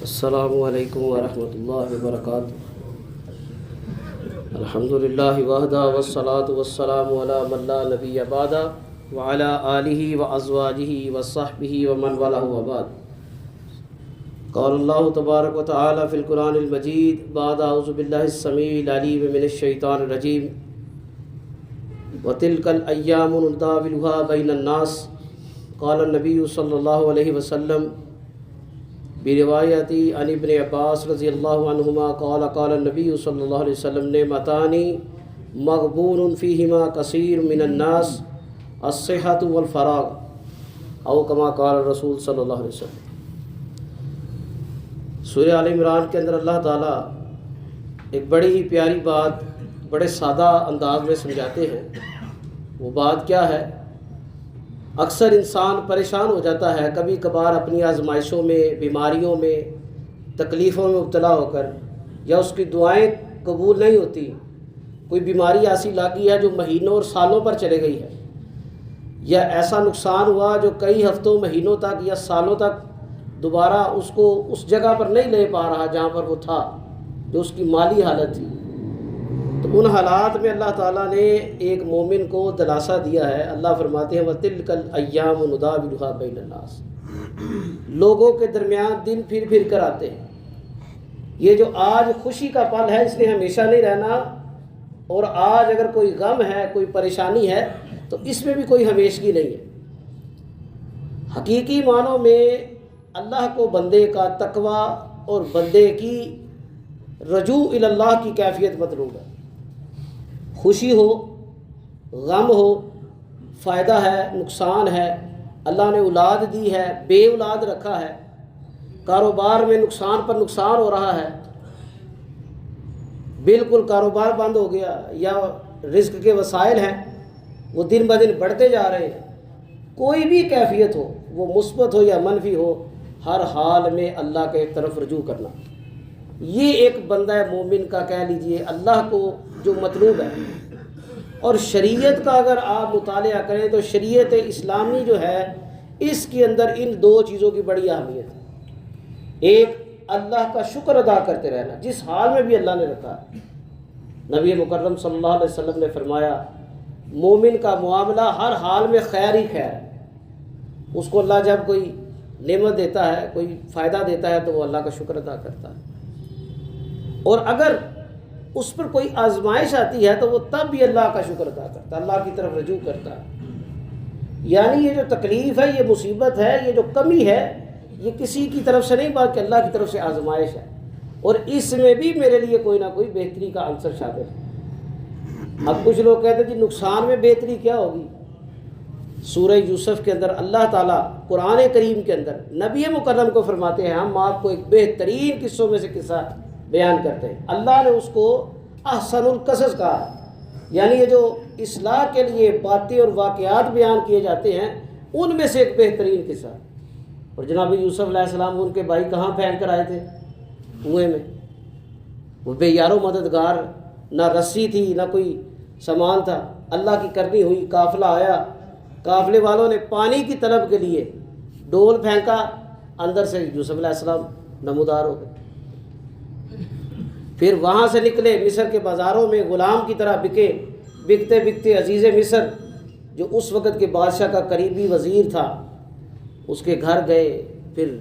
السلام علیکم ورحمۃ اللہ وبرکاتہ۔ الحمدللہ وحدہ والصلاة والسلام علی من لا نبی بعدہ وعلی آلہ وازواجہ وصحبہ ومن والہ وبعد۔ قال اللہ تبارک و تعالی فی القرآن المجید بعد اعوذ باللہ السمیع العلیم من الشیطان الرجیم وتلک الایام نداولها بین الناس قال النبی صلی اللہ علیہ وسلم بروایتی عن ابن عباس رضی اللہ عنہما قال قال النبی صلی اللہ علیہ وسلم نعمتانی مغبون فیہما کثیر من الناس الصحۃ والفراغ او کما قال رسول صلی اللہ علیہ وسلم۔ سورہ آل عمران کے اندر اللہ تعالیٰ ایک بڑی ہی پیاری بات بڑے سادہ انداز میں سمجھاتے ہیں۔ وہ بات کیا ہے؟ اکثر انسان پریشان ہو جاتا ہے کبھی کبھار اپنی آزمائشوں میں، بیماریوں میں، تکلیفوں میں مبتلا ہو کر، یا اس کی دعائیں قبول نہیں ہوتی، کوئی بیماری ایسی لاگی ہے جو مہینوں اور سالوں پر چلے گئی ہے، یا ایسا نقصان ہوا جو کئی ہفتوں مہینوں تک یا سالوں تک دوبارہ اس کو اس جگہ پر نہیں لے پا رہا جہاں پر وہ تھا، جو اس کی مالی حالت تھی۔ تو ان حالات میں اللہ تعالیٰ نے ایک مومن کو دلاسا دیا ہے۔ اللہ فرماتے ہیں وَتِلْكَ الْأَيَّامُ نُدَاوِلُهَا بَيْنَ النَّاسِ، لوگوں کے درمیان دن پھر پھر کر آتے ہیں۔ یہ جو آج خوشی کا پل ہے اس نے ہمیشہ نہیں رہنا، اور آج اگر کوئی غم ہے، کوئی پریشانی ہے تو اس میں بھی کوئی ہمیشگی نہیں ہے۔ حقیقی معنوں میں اللہ کو بندے کا تقوی اور بندے کی رجوع الی اللہ کی کیفیت مطلوب ہے۔ خوشی ہو، غم ہو، فائدہ ہے، نقصان ہے، اللہ نے اولاد دی ہے، بے اولاد رکھا ہے، کاروبار میں نقصان پر نقصان ہو رہا ہے، بالکل کاروبار بند ہو گیا، یا رزق کے وسائل ہیں وہ دن بدن بڑھتے جا رہے ہیں، کوئی بھی کیفیت ہو، وہ مثبت ہو یا منفی ہو، ہر حال میں اللہ کے طرف رجوع کرنا، یہ ایک بندہ مومن کا کہہ لیجئے اللہ کو جو مطلوب ہے۔ اور شریعت کا اگر آپ مطالعہ کریں تو شریعت اسلامی جو ہے اس کے اندر ان دو چیزوں کی بڑی اہمیت ہے۔ ایک اللہ کا شکر ادا کرتے رہنا جس حال میں بھی اللہ نے رکھا ہے۔ نبی مکرم صلی اللہ علیہ وسلم نے فرمایا مومن کا معاملہ ہر حال میں خیر ہی خیر ہے۔ اس کو اللہ جب کوئی نعمت دیتا ہے، کوئی فائدہ دیتا ہے تو وہ اللہ کا شکر ادا کرتا ہے، اور اگر اس پر کوئی آزمائش آتی ہے تو وہ تب بھی اللہ کا شکر ادا کرتا ہے، اللہ کی طرف رجوع کرتا ہے۔ یعنی یہ جو تکلیف ہے، یہ مصیبت ہے، یہ جو کمی ہے، یہ کسی کی طرف سے نہیں بلکہ اللہ کی طرف سے آزمائش ہے، اور اس میں بھی میرے لیے کوئی نہ کوئی بہتری کا عنصر شامل ہے۔ اب کچھ لوگ کہتے ہیں کہ نقصان میں بہتری کیا ہوگی؟ سورہ یوسف کے اندر اللہ تعالیٰ قرآن کریم کے اندر نبی مکرم کو فرماتے ہیں ہم آپ کو ایک بہترین قصوں میں سے قصہ بیان کرتے ہیں۔ اللہ نے اس کو احسن القصص کہا، یعنی یہ جو اصلاح کے لیے باتیں اور واقعات بیان کیے جاتے ہیں ان میں سے ایک بہترین قصہ۔ اور جناب یوسف علیہ السلام ان کے بھائی کہاں پھینک کر آئے تھے؟ کنویں میں۔ وہ بے یار و مددگار، نہ رسی تھی نہ کوئی سامان تھا، اللہ کی کرنی ہوئی، قافلہ آیا، قافلے والوں نے پانی کی طلب کے لیے ڈول پھینکا، اندر سے یوسف علیہ السلام نمودار ہو گئے۔ پھر وہاں سے نکلے، مصر کے بازاروں میں غلام کی طرح بکے، بکتے بکتے عزیز مصر جو اس وقت کے بادشاہ کا قریبی وزیر تھا اس کے گھر گئے، پھر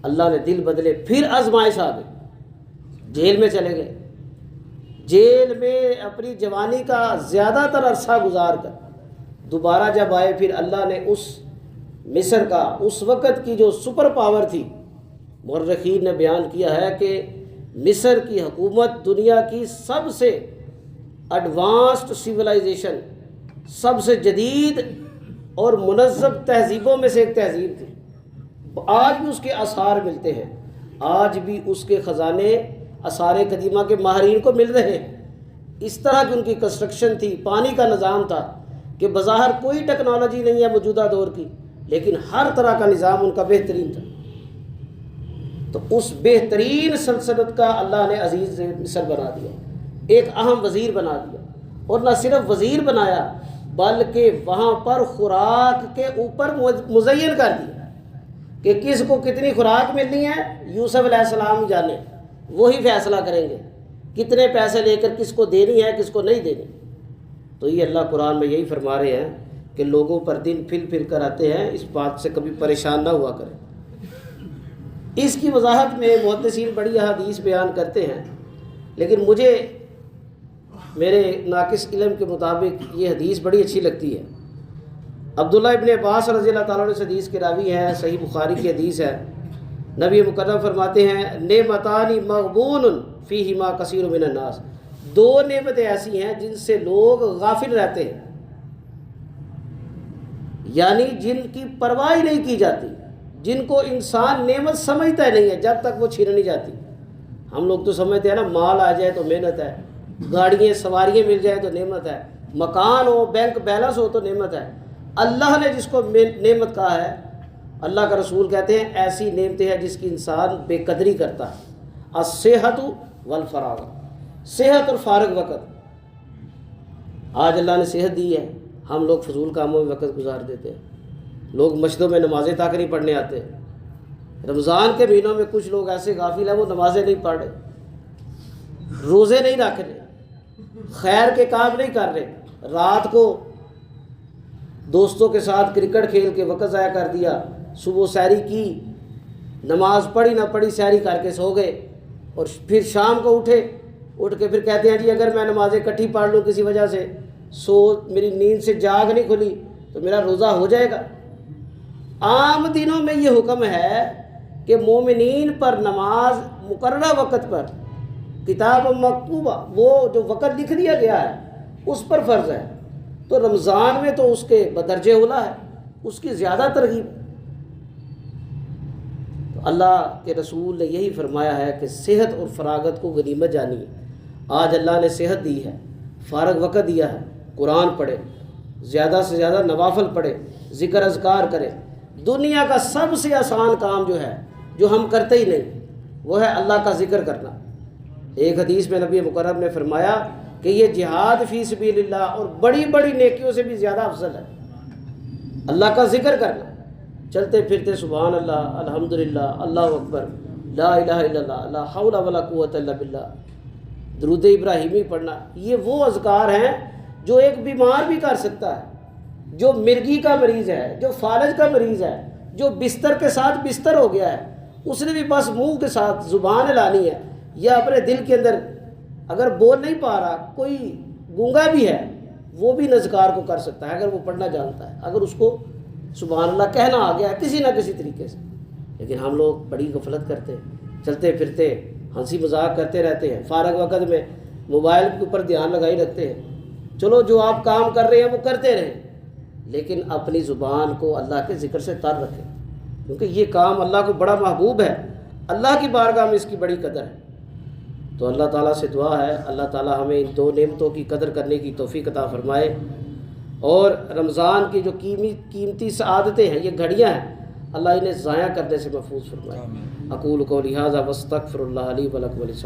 اللہ نے دل بدلے، پھر آزمائش آ گئی، جیل میں چلے گئے۔ جیل میں اپنی جوانی کا زیادہ تر عرصہ گزار کر دوبارہ جب آئے، پھر اللہ نے اس مصر کا اس وقت کی جو سپر پاور تھی، مورخین نے بیان کیا ہے کہ مصر کی حکومت دنیا کی سب سے ایڈوانسڈ سویلائزیشن، سب سے جدید اور منظم تہذیبوں میں سے ایک تہذیب تھی۔ آج بھی اس کے آثار ملتے ہیں، آج بھی اس کے خزانے آثار قدیمہ کے ماہرین کو مل رہے ہیں۔ اس طرح کی ان کی کنسٹرکشن تھی، پانی کا نظام تھا کہ بظاہر کوئی ٹیکنالوجی نہیں ہے موجودہ دور کی، لیکن ہر طرح کا نظام ان کا بہترین تھا۔ تو اس بہترین سلطنت کا اللہ نے عزیز مصر بنا دیا، ایک اہم وزیر بنا دیا، اور نہ صرف وزیر بنایا بلکہ وہاں پر خوراک کے اوپر مزین کر دیا کہ کس کو کتنی خوراک ملنی ہے یوسف علیہ السلام ہی جانے، وہی فیصلہ کریں گے کتنے پیسے لے کر کس کو دینی ہے کس کو نہیں دینی۔ تو یہ اللہ قرآن میں یہی فرما رہے ہیں کہ لوگوں پر دن پھر پھر کر آتے ہیں، اس بات سے کبھی پریشان نہ ہوا کریں۔ اس کی وضاحت میں محدثین بڑی احادیث بیان کرتے ہیں، لیکن مجھے میرے ناقص علم کے مطابق یہ حدیث بڑی اچھی لگتی ہے۔ عبداللہ ابن عباس رضی اللہ تعالیٰ عنہ سے حدیث کے راوی ہیں، صحیح بخاری کی حدیث ہے۔ نبی مکرم فرماتے ہیں نعمتان مغبون فیہما کثیر من الناس، دو نعمتیں ایسی ہیں جن سے لوگ غافل رہتے ہیں، یعنی جن کی پرواہ نہیں کی جاتی، جن کو انسان نعمت سمجھتا ہی نہیں ہے جب تک وہ چھین نہیں جاتی۔ ہم لوگ تو سمجھتے ہیں نا، مال آ جائے تو محنت ہے، گاڑیاں سواریاں مل جائے تو نعمت ہے، مکان ہو بینک بیلنس ہو تو نعمت ہے۔ اللہ نے جس کو نعمت کہا ہے، اللہ کا رسول کہتے ہیں ایسی نعمتیں ہیں جس کی انسان بے قدری کرتا ہے۔ الصحت والفراغ، صحت اور فارغ وقت۔ آج اللہ نے صحت دی ہے، ہم لوگ فضول کاموں میں وقت گزار دیتے ہیں، لوگ مسجدوں میں نمازیں تک نہیں پڑھنے آتے۔ رمضان کے مہینوں میں کچھ لوگ ایسے غافل ہیں وہ نمازیں نہیں پڑھ رہے، روزے نہیں رکھ رہے، خیر کے کام نہیں کر رہے، رات کو دوستوں کے ساتھ کرکٹ کھیل کے وقت ضائع کر دیا، صبح سحری کی، نماز پڑھی نہ پڑھی سحری کر کے سو گئے، اور پھر شام کو اٹھ کے پھر کہتے ہیں جی اگر میں نمازیں اکٹھی پڑھ لوں کسی وجہ سے، میری نیند سے جاگ نہیں کھلی تو میرا روزہ ہو جائے گا۔ عام دنوں میں یہ حکم ہے کہ مومنین پر نماز مقررہ وقت پر، کتاب مکتوبہ، وہ جو وقت لکھ دیا گیا ہے اس پر فرض ہے، تو رمضان میں تو اس کے بدرجہ اولا ہے، اس کی زیادہ ترغیب۔ تو اللہ کے رسول نے یہی فرمایا ہے کہ صحت اور فراغت کو غنیمت جانیے۔ آج اللہ نے صحت دی ہے، فارغ وقت دیا ہے، قرآن پڑھے، زیادہ سے زیادہ نوافل پڑھے، ذکر اذکار کرے۔ دنیا کا سب سے آسان کام جو ہے، جو ہم کرتے ہی نہیں، وہ ہے اللہ کا ذکر کرنا۔ ایک حدیث میں نبی مکرم نے فرمایا کہ یہ جہاد فی سبیل اللہ اور بڑی بڑی نیکیوں سے بھی زیادہ افضل ہے، اللہ کا ذکر کرنا، چلتے پھرتے سبحان اللہ، الحمدللہ، اللہ اکبر، لا الہ الا اللہ، لا حول ولا قوت الا باللہ، درود ابراہیمی پڑھنا۔ یہ وہ اذکار ہیں جو ایک بیمار بھی کر سکتا ہے، جو مرگی کا مریض ہے، جو فالج کا مریض ہے، جو بستر کے ساتھ بستر ہو گیا ہے، اس نے بھی بس منہ کے ساتھ زبان ہلانی ہے، یا اپنے دل کے اندر اگر بول نہیں پا رہا، کوئی گونگا بھی ہے، وہ بھی اذکار کو کر سکتا ہے اگر وہ پڑھنا جانتا ہے، اگر اس کو سبحان اللہ کہنا آ گیا ہے کسی نہ کسی طریقے سے۔ لیکن ہم لوگ بڑی غفلت کرتے ہیں، چلتے پھرتے ہنسی مذاق کرتے رہتے ہیں، فارغ وقت میں موبائل کے اوپر دھیان لگائی رکھتے ہیں۔ چلو جو آپ کام کر رہے ہیں وہ کرتے رہیں، لیکن اپنی زبان کو اللہ کے ذکر سے تر رکھیں، کیونکہ یہ کام اللہ کو بڑا محبوب ہے، اللہ کی بارگاہ میں اس کی بڑی قدر ہے۔ تو اللہ تعالیٰ سے دعا ہے اللہ تعالیٰ ہمیں ان دو نعمتوں کی قدر کرنے کی توفیق عطا فرمائے، اور رمضان کی جو قیمتی سعادتیں ہیں، یہ گھڑیاں ہیں، اللہ انہیں ضائع کرنے سے محفوظ فرمائے۔ اقول قولی ھذا واستغفر اللہ لی ولکم ولسائر